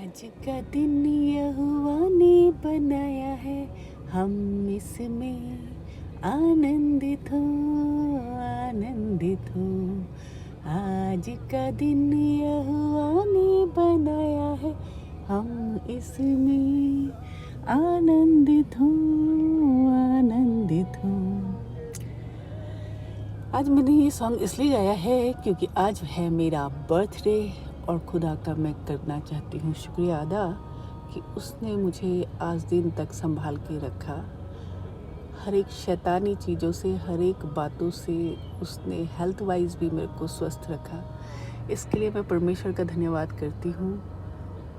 आज का दिन यहोवा ने बनाया है, हम इसमें आनंदित हो, आनंदित हो। आज का दिन यहोवा ने बनाया है, हम इसमें आनंदित हो, आनंदित हो। आज मैंने ये सॉन्ग इसलिए गाया है क्योंकि आज है मेरा बर्थडे और खुदा का मैं करना चाहती हूँ शुक्रिया अदा कि उसने मुझे आज दिन तक संभाल के रखा। हर एक शैतानी चीज़ों से, हर एक बातों से उसने हेल्थ वाइज भी मेरे को स्वस्थ रखा। इसके लिए मैं परमेश्वर का धन्यवाद करती हूँ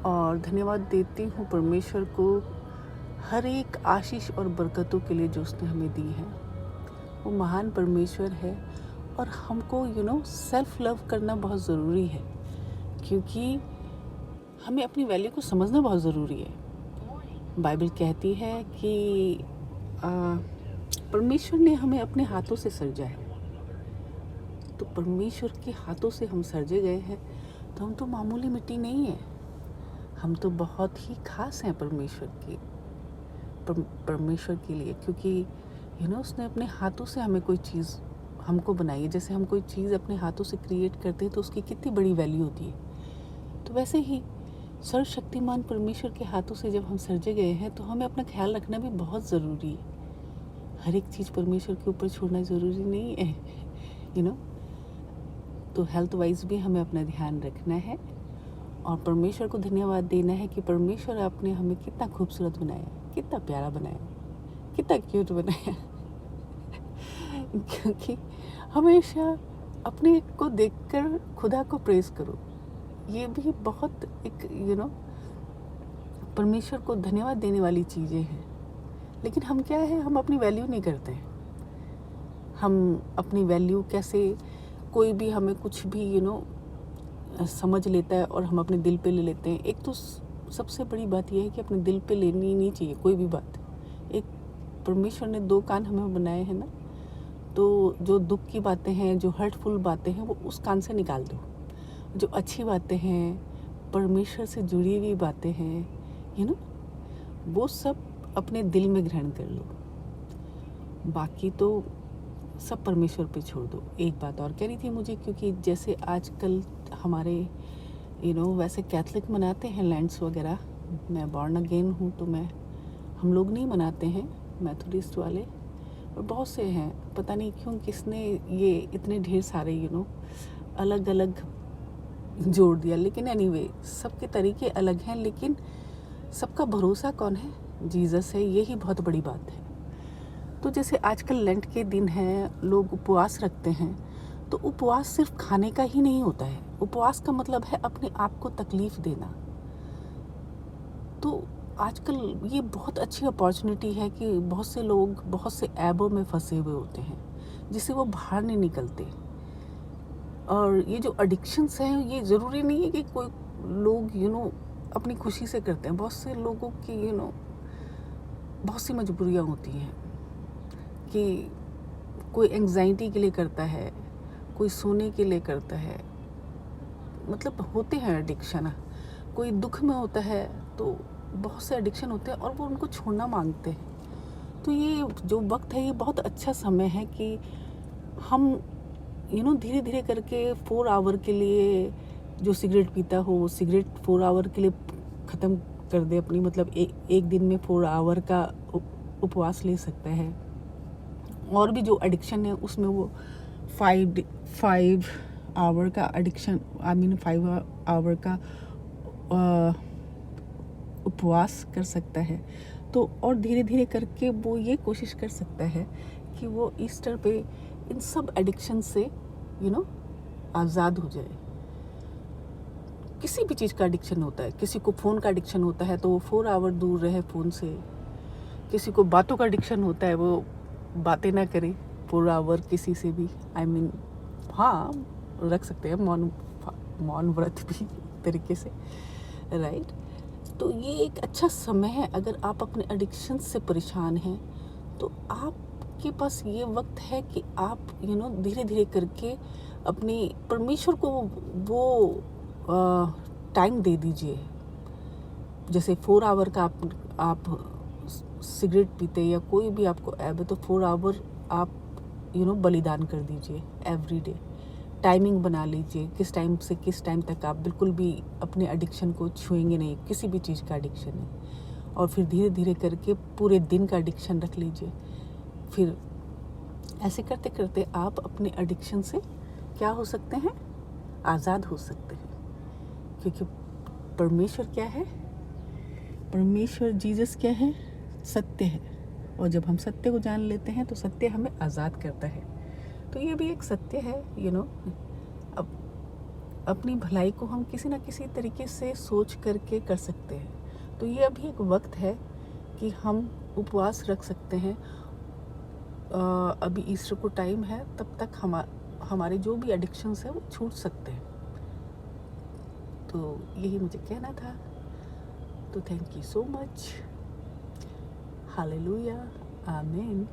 और धन्यवाद देती हूँ परमेश्वर को हर एक आशीष और बरकतों के लिए जो उसने हमें दी है। वो महान परमेश्वर है और हमको सेल्फ लव करना बहुत ज़रूरी है क्योंकि हमें अपनी वैल्यू को समझना बहुत ज़रूरी है। बाइबल कहती है कि परमेश्वर ने हमें अपने हाथों से सर्जा है। तो परमेश्वर के हाथों से हम सर्जे गए हैं, तो हम तो मामूली मिट्टी नहीं है, हम तो बहुत ही खास हैं परमेश्वर के लिए क्योंकि उसने अपने हाथों से हमें कोई चीज़ हमको बनाई है। जैसे हम कोई चीज़ अपने हाथों से क्रिएट करते हैं तो उसकी कितनी बड़ी वैल्यू होती है। तो वैसे ही सर्वशक्तिमान परमेश्वर के हाथों से जब हम सर्जे गए हैं तो हमें अपना ख्याल रखना भी बहुत ज़रूरी है। हर एक चीज़ परमेश्वर के ऊपर छोड़ना ज़रूरी नहीं है तो हेल्थ वाइज भी हमें अपना ध्यान रखना है और परमेश्वर को धन्यवाद देना है कि परमेश्वर आपने हमें कितना खूबसूरत बनाया, कितना प्यारा बनाया, कितना क्यूट बनाया क्योंकि हमेशा अपने को देखकर खुदा को प्रेज करो। ये भी बहुत एक परमेश्वर को धन्यवाद देने वाली चीज़ें हैं। लेकिन हम क्या है, हम अपनी वैल्यू नहीं करते हैं। हम अपनी वैल्यू कैसे, कोई भी हमें कुछ भी समझ लेता है और हम अपने दिल पे ले लेते हैं। एक तो सबसे बड़ी बात यह है कि अपने दिल पे लेनी नहीं चाहिए कोई भी बात। एक परमेश्वर ने 2 कान हमें बनाए हैं ना, तो जो दुख की बातें हैं, जो हर्टफुल बातें हैं, वो उस कान से निकाल दो। जो अच्छी बातें हैं, परमेश्वर से जुड़ी हुई बातें हैं वो सब अपने दिल में ग्रहण कर लो। बाकी तो सब परमेश्वर पे छोड़ दो। एक बात और कह रही थी मुझे, क्योंकि जैसे आजकल हमारे वैसे कैथलिक मनाते हैं लैंड्स वगैरह। मैं बॉर्न अगेन हूँ तो हम लोग नहीं मनाते हैं, मैथोडिस्ट वाले, और बहुत से हैं। पता नहीं क्यों किसने ये इतने ढेर सारे अलग अलग जोड़ दिया। लेकिन एनीवे सबके तरीके अलग हैं, लेकिन सबका भरोसा कौन है? जीसस है। यही बहुत बड़ी बात है। तो जैसे आजकल लेंट के दिन हैं, लोग उपवास रखते हैं, तो उपवास सिर्फ खाने का ही नहीं होता है। उपवास का मतलब है अपने आप को तकलीफ देना। तो आजकल ये बहुत अच्छी अपॉर्चुनिटी है कि बहुत से लोग बहुत से ऐबों में फंसे हुए होते हैं जिससे वो बाहर नहीं निकलते। और ये जो एडिक्शंस हैं, ये ज़रूरी नहीं है कि कोई लोग अपनी खुशी से करते हैं। बहुत से लोगों की बहुत सी मजबूरियाँ होती हैं कि कोई एंग्जाइटी के लिए करता है, कोई सोने के लिए करता है, मतलब होते हैं एडिक्शन। कोई दुख में होता है तो बहुत से एडिक्शन होते हैं और वो उनको छोड़ना मांगते हैं। तो ये जो वक्त है, ये बहुत अच्छा समय है कि हम धीरे धीरे करके 4 आवर के लिए जो सिगरेट पीता हो वो सिगरेट 4 आवर के लिए ख़त्म कर दे अपनी, मतलब एक दिन में 4 आवर का उपवास ले सकता है। और भी जो एडिक्शन है उसमें वो 5 आवर का एडिक्शन, 5 आवर का उपवास कर सकता है। तो और धीरे धीरे करके वो ये कोशिश कर सकता है कि वो ईस्टर पे इन सब एडिक्शन से आज़ाद हो जाए। किसी भी चीज़ का एडिक्शन होता है, किसी को फ़ोन का एडिक्शन होता है तो वो 4 आवर दूर रहे फ़ोन से। किसी को बातों का एडिक्शन होता है, वो बातें ना करे 4 आवर किसी से भी। हाँ, रख सकते हैं मौन व्रत भी तरीके से, राइट। तो ये एक अच्छा समय है। अगर आप अपने एडिक्शन से परेशान हैं तो आपके पास ये वक्त है कि आप धीरे धीरे करके अपने परमेश्वर को वो टाइम दे दीजिए जैसे 4 आवर का आप सिगरेट पीते या कोई भी आपको ऐब है तो 4 आवर आप बलिदान कर दीजिए एवरी डे। टाइमिंग बना लीजिए, किस टाइम से किस टाइम तक आप बिल्कुल भी अपने एडिक्शन को छुएंगे नहीं, किसी भी चीज़ का एडिक्शन नहीं। और फिर धीरे धीरे करके पूरे दिन का एडिक्शन रख लीजिए। फिर ऐसे करते करते आप अपने एडिक्शन से क्या हो सकते हैं, आज़ाद हो सकते हैं। क्योंकि परमेश्वर क्या है, परमेश्वर जीसस क्या है, सत्य है। और जब हम सत्य को जान लेते हैं तो सत्य हमें आज़ाद करता है। तो ये भी एक सत्य है। अब अपनी भलाई को हम किसी ना किसी तरीके से सोच करके कर सकते हैं। तो ये अभी एक वक्त है कि हम उपवास रख सकते हैं। अभी ईस्टर को टाइम है, तब तक हमारे जो भी एडिक्शंस है वो छूट सकते हैं। तो यही मुझे कहना था। तो thank you so much. Hallelujah, आमीन।